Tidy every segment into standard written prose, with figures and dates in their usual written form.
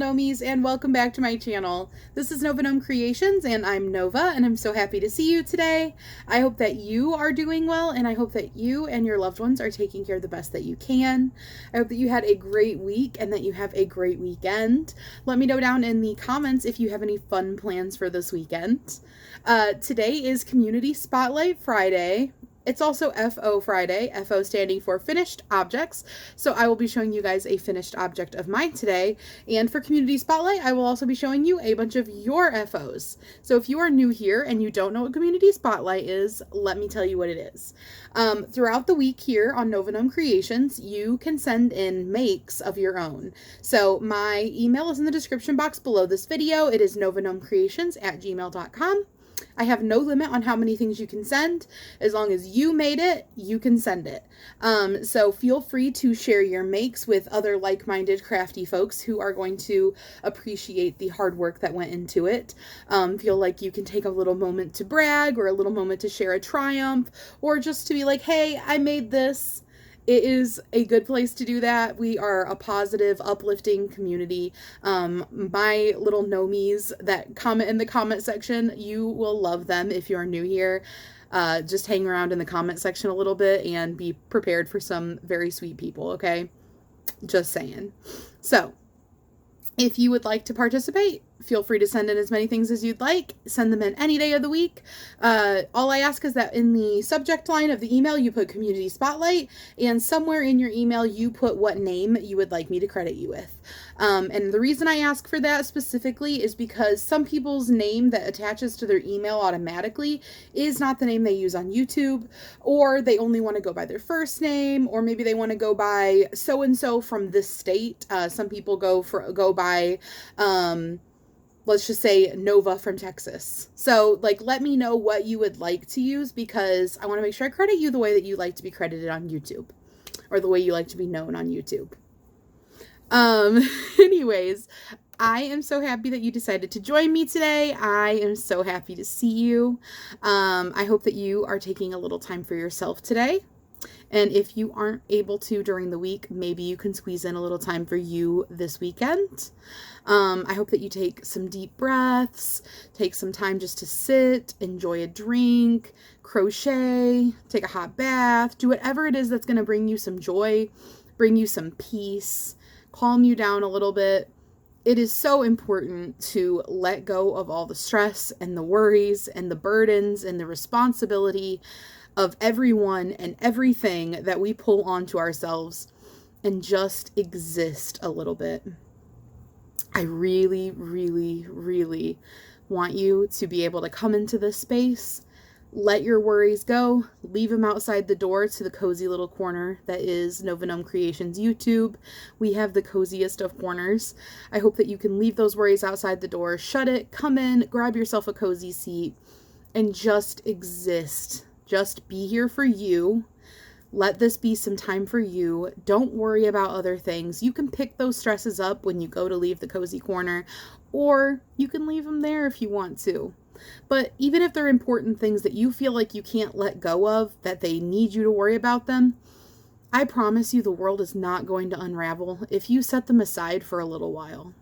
Nomies, and welcome back to my channel. This is Nova Gnome Creations, and I'm Nova, and I'm so happy to see you today. I hope that you are doing well, and I hope that you and your loved ones are taking care of the best that you can. I hope that you had a great week and that you have a great weekend. Let me know down in the comments if you have any fun plans for this weekend. Today is Community Spotlight Friday. It's also FO Friday, FO standing for Finished Objects, so I will be showing you guys a finished object of mine today, and for Community Spotlight, I will also be showing you a bunch of your FOs. So if you are new here and you don't know what Community Spotlight is, let me tell you what it is. Throughout the week here on Nova Gnome Creations, you can send in makes of your own. So my email is in the description box below this video. It is novagnomecreations@gmail.com. I have no limit on how many things you can send. As long as you made it, you can send it. So feel free to share your makes with other like-minded crafty folks who are going to appreciate the hard work that went into it. Feel like you can take a little moment to brag or a little moment to share a triumph or just to be like, hey, I made this. It is a good place to do that. We are a positive, uplifting community. My little gnomies that comment in the comment section, you will love them if you're new here. Just hang around in the comment section a little bit and be prepared for some very sweet people, okay? Just saying. So, if you would like to participate, feel free to send in as many things as you'd like. Send them in any day of the week. All I ask is that in the subject line of the email, you put Community Spotlight, and somewhere in your email, you put what name you would like me to credit you with. And the reason I ask for that specifically is because some people's name that attaches to their email automatically is not the name they use on YouTube, or they only want to go by their first name, or maybe they want to go by so-and-so from this state. Some people go by, let's just say Nova from Texas. So, like, let me know what you would like to use because I want to make sure I credit you the way that you like to be credited on YouTube, or the way you like to be known on YouTube. Anyways, I am so happy that you decided to join me today. I am so happy to see you. I hope that you are taking a little time for yourself today. And if you aren't able to during the week, maybe you can squeeze in a little time for you this weekend. I hope that you take some deep breaths, take some time just to sit, enjoy a drink, crochet, take a hot bath, do whatever it is that's going to bring you some joy, bring you some peace, calm you down a little bit. It is so important to let go of all the stress and the worries and the burdens and the responsibility of everyone and everything that we pull onto ourselves and just exist a little bit. I really, really, really want you to be able to come into this space, let your worries go, leave them outside the door to the cozy little corner that is Nova Gnome Creations YouTube. We have the coziest of corners. I hope that you can leave those worries outside the door, shut it, come in, grab yourself a cozy seat, and just exist. Just be here for you. Let this be some time for you. Don't worry about other things. You can pick those stresses up when you go to leave the cozy corner, or you can leave them there if you want to. But even if they're important things that you feel like you can't let go of, that they need you to worry about them, I promise you the world is not going to unravel if you set them aside for a little while.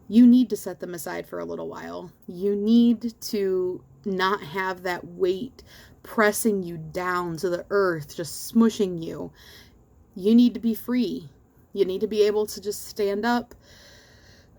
You need to set them aside for a little while. You need to not have that weight pressing you down to the earth, just smushing you. You need to be free. You need to be able to just stand up,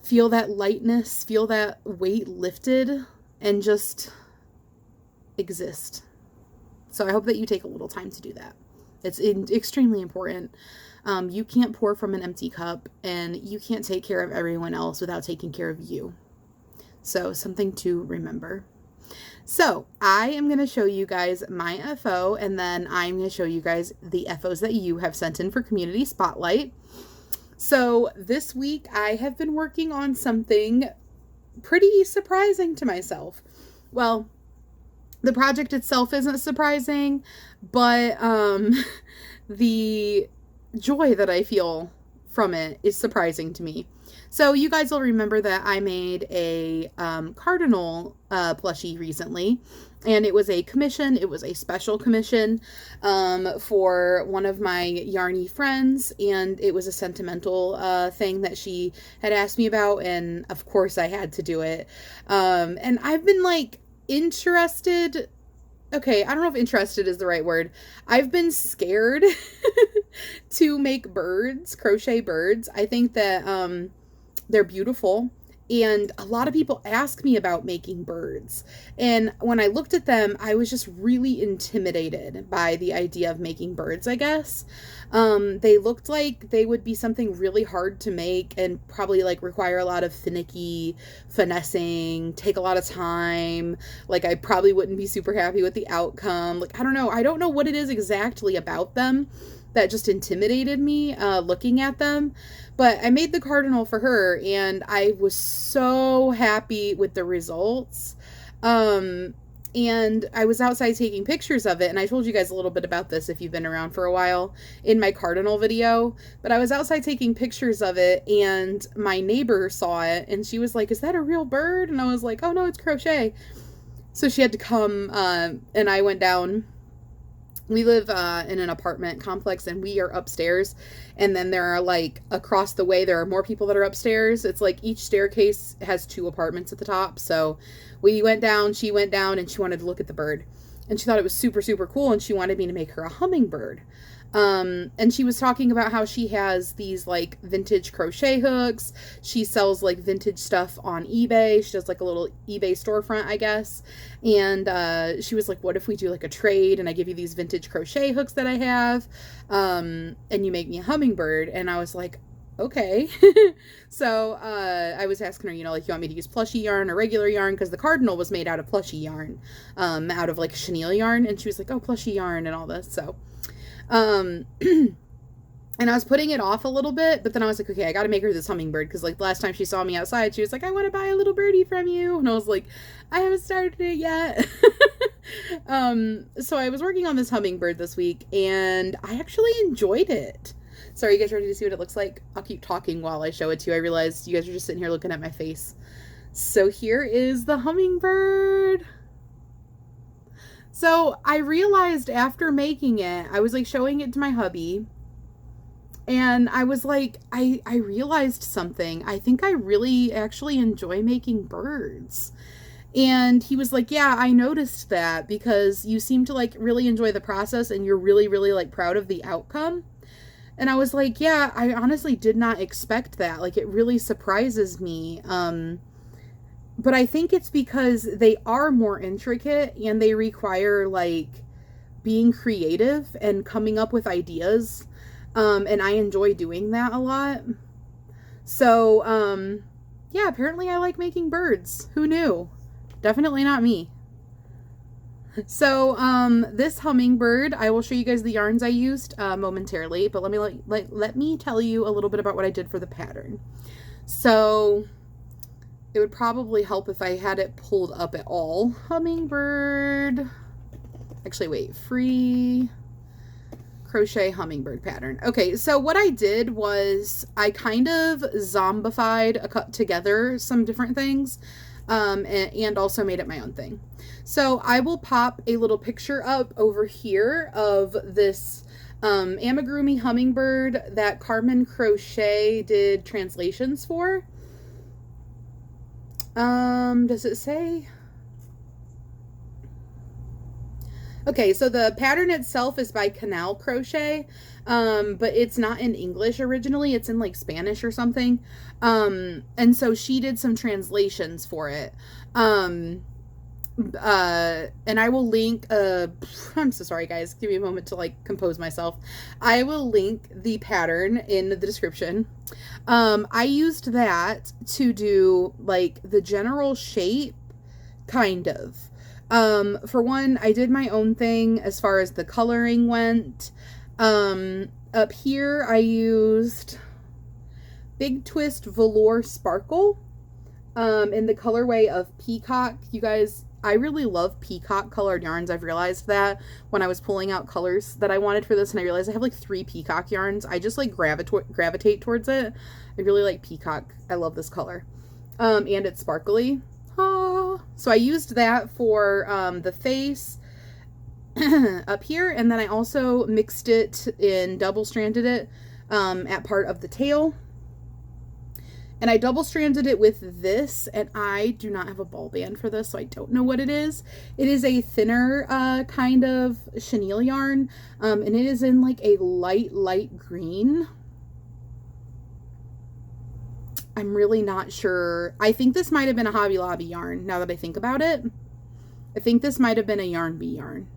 feel that lightness, feel that weight lifted, and just exist. So I hope that you take a little time to do that. It's extremely important. You can't pour from an empty cup, and you can't take care of everyone else without taking care of you. So something to remember. So I am going to show you guys my FO, and then I'm going to show you guys the FOs that you have sent in for Community Spotlight. So this week I have been working on something pretty surprising to myself. Well, the project itself isn't surprising, but the joy that I feel from it is surprising to me. So you guys will remember that I made a cardinal plushie recently, And it was a commission. It was a special commission for one of my yarny friends, and it was a sentimental thing that she had asked me about, and of course I had to do it. And I've been like interested. Okay, I don't know if interested is the right word. I've been scared to make birds, crochet birds. I think that they're beautiful. And a lot of people ask me about making birds. And when I looked at them, I was just really intimidated by the idea of making birds, I guess. They looked like they would be something really hard to make and probably like require a lot of finicky finessing, take a lot of time. Like I probably wouldn't be super happy with the outcome. Like, I don't know. I don't know what it is exactly about them that just intimidated me looking at them. But I made the cardinal for her, and I was so happy with the results. And I was outside taking pictures of it, and I told you guys a little bit about this if you've been around for a while in my cardinal video. But I was outside taking pictures of it, and my neighbor saw it, and she was like, "Is that a real bird?" And I was like, "Oh no, it's crochet." So she had to come, and I went down. We live in an apartment complex, and we are upstairs, and then there are like across the way there are more people that are upstairs. It's like each staircase has 2 apartments at the top. So we went down, she went down, and she wanted to look at the bird, and she thought it was super, super cool, and she wanted me to make her a hummingbird. And she was talking about how she has these like vintage crochet hooks. She sells like vintage stuff on eBay. She does like a little eBay storefront, I guess. And she was like, what if we do like a trade and I give you these vintage crochet hooks that I have, and you make me a hummingbird? And I was like, okay. So I was asking her, you know, like, you want me to use plushy yarn or regular yarn? Because the cardinal was made out of plushy yarn, out of like chenille yarn. And she was like, oh, plushy yarn and all this. So and I was putting it off a little bit, but then I was like, okay, I got to make her this hummingbird. Because like last time she saw me outside, she was like, I want to buy a little birdie from you. And I was like, I haven't started it yet. So I was working on this hummingbird this week, and I actually enjoyed it. So are you guys ready to see what it looks like? I'll keep talking while I show it to you. I realized you guys are just sitting here looking at my face. So here is the hummingbird. So I realized after making it, I was like showing it to my hubby, and I was like, I realized something. I think I really actually enjoy making birds. And he was like, yeah, I noticed that because you seem to like really enjoy the process, and you're really, really like proud of the outcome. And I was like, yeah, I honestly did not expect that. Like, it really surprises me. But I think it's because they are more intricate, and they require like being creative and coming up with ideas. And I enjoy doing that a lot. So, yeah, apparently I like making birds. Who knew? Definitely not me. So, this hummingbird, I will show you guys the yarns I used momentarily, but let me tell you a little bit about what I did for the pattern. So, it would probably help if I had it pulled up at all. Hummingbird. Actually, wait, free crochet hummingbird pattern. Okay, so what I did was I kind of zombified cut together some different things, and also made it my own thing. So I will pop a little picture up over here of this amigurumi hummingbird that Carmen Crochet did translations for. Does it say? Okay, so the pattern itself is by Canal Crochet, but it's not in English originally. It's in like Spanish or something. And so she did some translations for it. And I will link, I'm so sorry guys, give me a moment to like compose myself. I will link the pattern in the description. I used that to do like the general shape, kind of. For one, I did my own thing as far as the coloring went. Up here I used Big Twist Velour Sparkle, in the colorway of Peacock. You guys, I really love peacock colored yarns. I've realized that when I was pulling out colors that I wanted for this, and I realized I have like 3 peacock yarns. I just like gravitate towards it. I really like peacock. I love this color. And it's sparkly. Ah, So I used that for the face up here, and then I also mixed it in, double stranded it at part of the tail. And I double stranded it with this, and I do not have a ball band for this, so I don't know what it is. It is a thinner kind of chenille yarn, and it is in like a light green. I'm really not sure. I think this might have been a Hobby Lobby yarn, now that I think about it. I think this might have been a Yarn Bee yarn.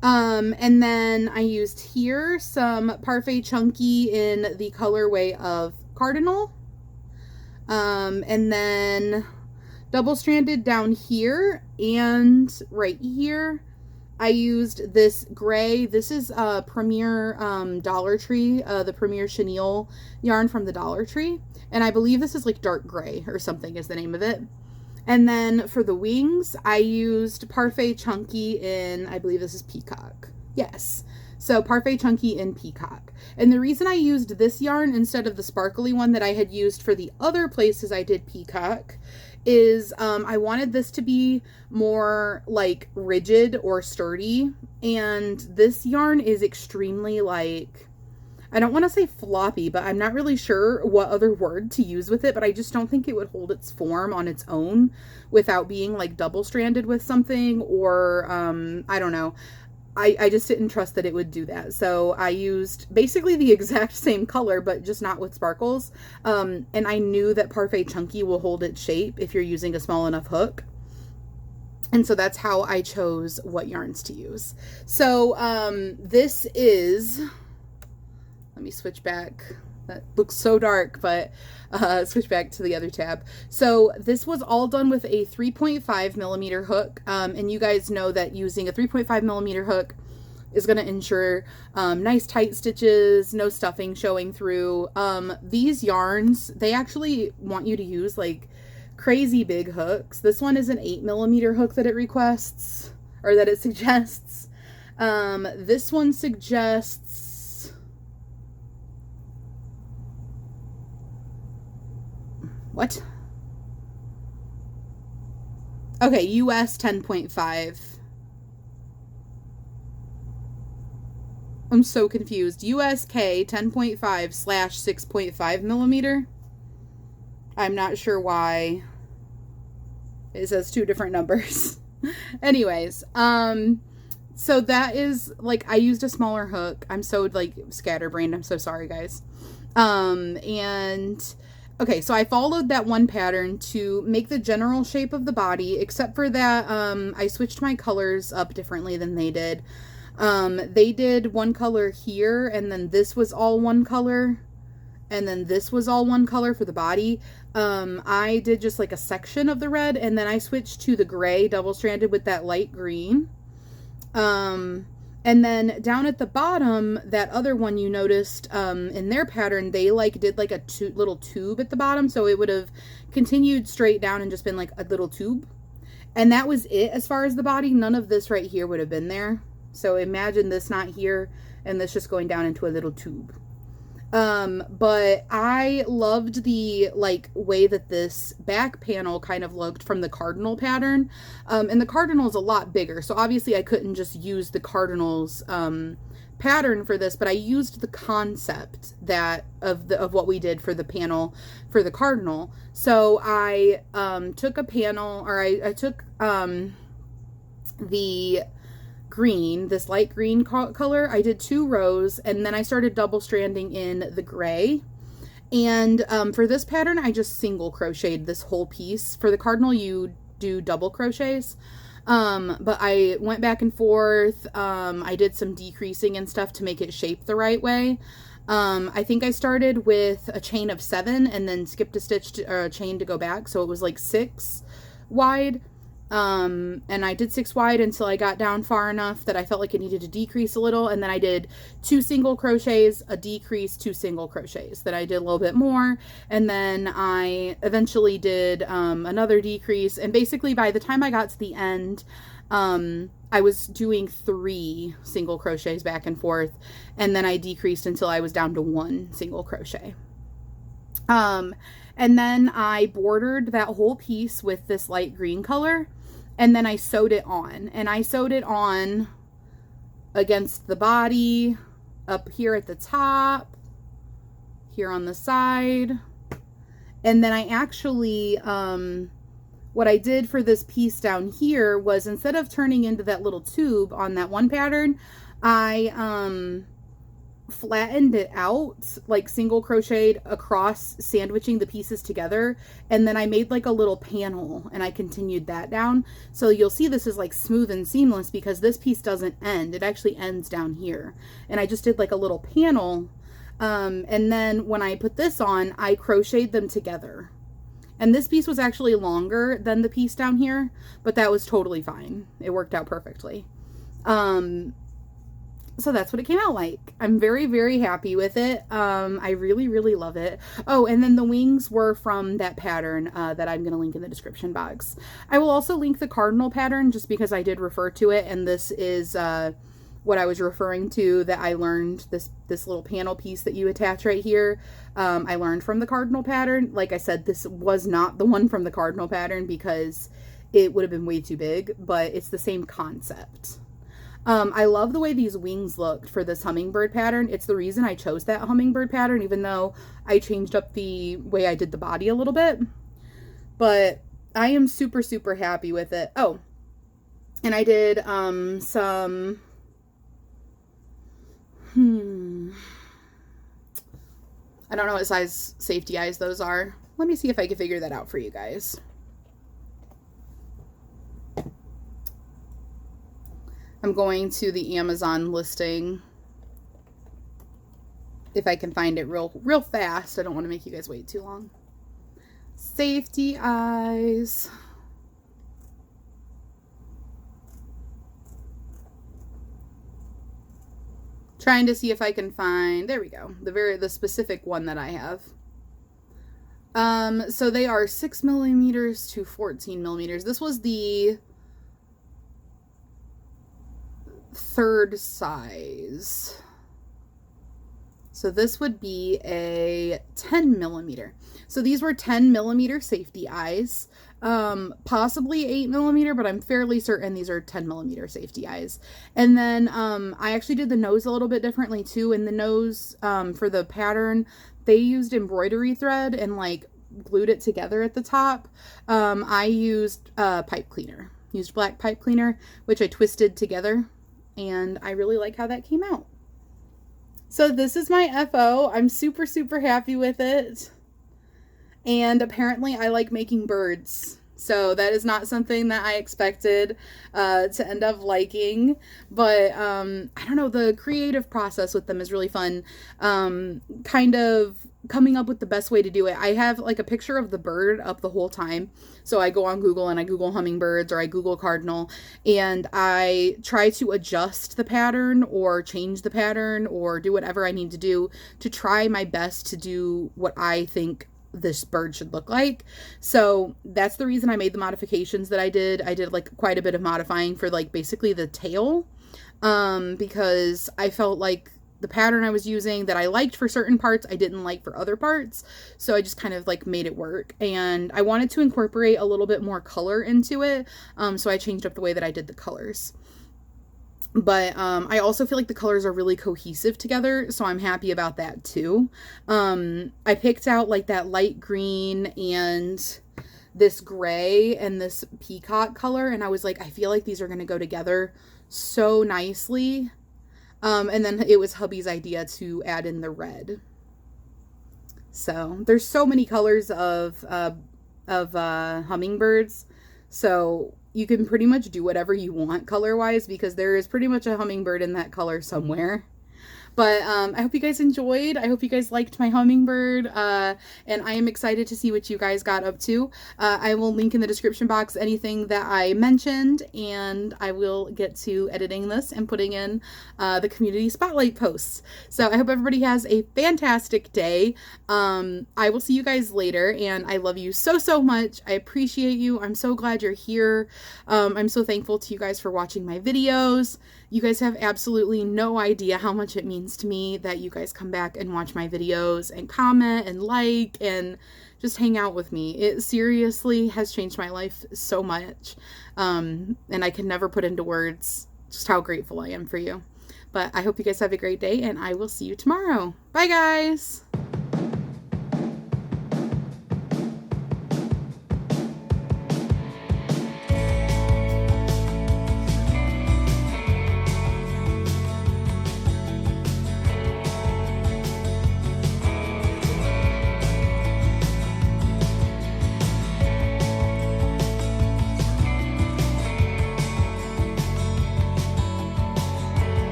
And then I used here some Parfait Chunky in the colorway of Cardinal. And then double stranded down here and right here. I used this gray. This is Premier Dollar Tree, the Premier Chenille yarn from the Dollar Tree. And I believe this is like dark gray or something is the name of it. And then for the wings, I used Parfait Chunky in, I believe this is Peacock. Yes. So Parfait Chunky in Peacock. And the reason I used this yarn instead of the sparkly one that I had used for the other places I did Peacock is I wanted this to be more like rigid or sturdy. And this yarn is extremely like, I don't want to say floppy, but I'm not really sure what other word to use with it, but I just don't think it would hold its form on its own without being like double stranded with something, or I don't know. I just didn't trust that it would do that. So I used basically the exact same color, but just not with sparkles. And I knew that Parfait Chunky will hold its shape if you're using a small enough hook. And so that's how I chose what yarns to use. So this is, let me switch back. That looks so dark, but switch back to the other tab. So this was all done with a 3.5 millimeter hook. And you guys know that using a 3.5 millimeter hook is going to ensure nice tight stitches, no stuffing showing through. These yarns, they actually want you to use like crazy big hooks. This one is an 8 millimeter hook that it requests, or that it suggests. This one suggests, what? Okay, US 10.5. I'm so confused. USK 10.5 / 6.5 millimeter. I'm not sure why it says two different numbers. Anyways, so that is like, I used a smaller hook. I'm so like scatterbrained. I'm so sorry, guys. And okay, so I followed that one pattern to make the general shape of the body, except for that I switched my colors up differently than they did. They did one color here, and then this was all one color, and then this was all one color for the body. I did just like a section of the red, and then I switched to the gray double-stranded with that light green. And then down at the bottom, that other one you noticed in their pattern, they like did like a little tube at the bottom. So it would have continued straight down and just been like a little tube. And that was it as far as the body. None of this right here would have been there. So imagine this not here and this just going down into a little tube. But I loved the like way that this back panel kind of looked from the cardinal pattern. And the cardinal is a lot bigger. So obviously I couldn't just use the cardinal's pattern for this, but I used the concept that of what we did for the panel for the cardinal. So I took a panel, or I took the green, this light green color. I did 2 rows, and then I started double stranding in the gray. And for this pattern, I just single crocheted this whole piece. For the cardinal, you do double crochets. But I went back and forth. I did some decreasing and stuff to make it shape the right way. I think I started with a chain of 7 and then skipped a stitch or a chain to go back. So it was like 6 wide. And I did 6 wide until I got down far enough that I felt like it needed to decrease a little. And then I did 2 single crochets, a decrease, 2 single crochets. Then I did a little bit more. And then I eventually did, another decrease. And basically by the time I got to the end, I was doing 3 single crochets back and forth. And then I decreased until I was down to 1 single crochet. And then I bordered that whole piece with this light green color, and then I sewed it on. And I sewed it on against the body, up here at the top, here on the side. And then I actually, what I did for this piece down here was, instead of turning into that little tube on that one pattern, I flattened it out, like single crocheted across, sandwiching the pieces together, and then I made like a little panel and I continued that down. So you'll see this is like smooth and seamless because this piece doesn't end. It actually ends down here. And I just did like a little panel. And then when I put this on, I crocheted them together. And this piece was actually longer than the piece down here, but that was totally fine. It worked out perfectly. So that's what it came out like. I'm very, very happy with it. I really, really love it. Oh, and then the wings were from that pattern that I'm going to link in the description box. I will also link the cardinal pattern just because I did refer to it, and this is what I was referring to, that I learned this little panel piece that you attach right here. I learned from the cardinal pattern. Like I said, this was not the one from the cardinal pattern because it would have been way too big, but it's the same concept. I love the way these wings looked for this hummingbird pattern. It's the reason I chose that hummingbird pattern, even though I changed up the way I did the body a little bit. But I am super, super happy with it. Oh, and I did some... I don't know what size safety eyes those are. Let me see if I can figure that out for you guys. I'm going to the Amazon listing if I can find it real fast. I don't want to make you guys wait too long. Safety eyes. Trying to see if I can find, there we go, the specific one that I have. So they are 6 millimeters to 14 millimeters. This was the third size. So this would be a 10 millimeter. So these were 10 millimeter safety eyes, possibly 8 millimeter, but I'm fairly certain these are 10 millimeter safety eyes. And then I actually did the nose a little bit differently too. In the nose, for the pattern, they used embroidery thread and like glued it together at the top. I used pipe cleaner, used black pipe cleaner, which I twisted together. And I really like how that came out. So this is my FO. I'm super, super happy with it. And apparently I like making birds. So that is not something that I expected to end up liking. But I don't know, the creative process with them is really fun. Kind of coming up with the best way to do it. I have like a picture of the bird up the whole time. So I go on Google and I Google hummingbirds or I Google cardinal, and I try to adjust the pattern or change the pattern or do whatever I need to do to try my best to do what I think this bird should look like. So that's the reason I made the modifications that I did. I did like quite a bit of modifying for like basically the tail, because I felt like the pattern I was using that I liked for certain parts, I didn't like for other parts. So I just kind of like made it work, and I wanted to incorporate a little bit more color into it. So I changed up the way that I did the colors. But I also feel like the colors are really cohesive together, so I'm happy about that too. I picked out like that light green and this gray and this peacock color, and I was like, I feel like these are going to go together so nicely. And then it was hubby's idea to add in the red. So there's so many colors of hummingbirds. So you can pretty much do whatever you want color-wise, because there is pretty much a hummingbird in that color somewhere. But I hope you guys enjoyed. I hope you guys liked my hummingbird, and I am excited to see what you guys got up to. I will link in the description box anything that I mentioned, and I will get to editing this and putting in the community spotlight posts. So I hope everybody has a fantastic day. I will see you guys later, and I love you so, so much. I appreciate you. I'm so glad you're here. I'm so thankful to you guys for watching my videos. You guys have absolutely no idea how much it means means to me that you guys come back and watch my videos and comment and like and just hang out with me. It seriously has changed my life so much. And I can never put into words just how grateful I am for you. But I hope you guys have a great day, and I will see you tomorrow. Bye, guys!